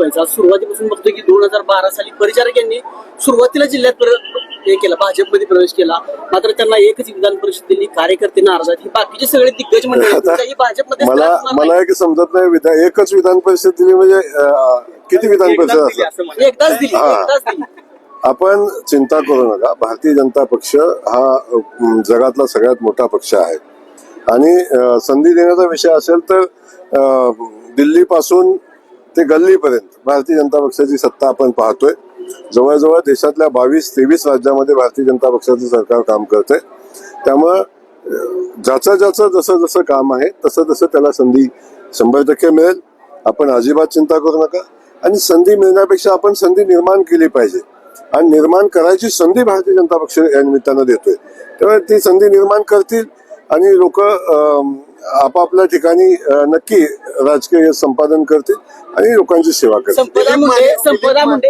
व्हायचा. सुरुवातीपासून बघतोय की 2012 साली परिचारक यांनी सुरुवातीला जिल्ह्यात हे केलं, भाजपमध्ये प्रवेश केला. मात्र त्यांना एकच विधान परिषद दिली, कार्यकर्ते नाराज आहेत. ही बाकीचे सगळे दिग्गज मंडळी भाजपमध्ये मला एक समजत नाही, एकच विधान परिषद दिली म्हणजे किती विधान परिषद असतात? एकदाच दिली. आपण चिंता करू नका. भारतीय जनता पक्ष हा जगातला सगळ्यात मोठा पक्ष आहे आणि संधी देण्याचा विषय असेल तर दिल्लीपासून ते गल्लीपर्यंत भारतीय जनता पक्षाची सत्ता आपण पाहतोय. जवळजवळ देशातल्या 22-23 राज्यामध्ये भारतीय जनता पक्षाचं सरकार काम करतंय. त्यामुळं ज्याचं जसं जसं काम आहे तसं तसं त्याला संधी 100% मिळेल. आपण अजिबात चिंता करू नका. आणि संधी मिळण्यापेक्षा आपण संधी निर्माण केली पाहिजे आणि निर्माण करायची संधी भारतीय जनता पक्ष या निमित्तानं देतोय. त्यामुळे ती संधी निर्माण करतील आणि लोक आपापल्या ठिकाणी नक्की राजकीय संपादन करतील आणि लोकांची सेवा करतील. संपदा मुंडे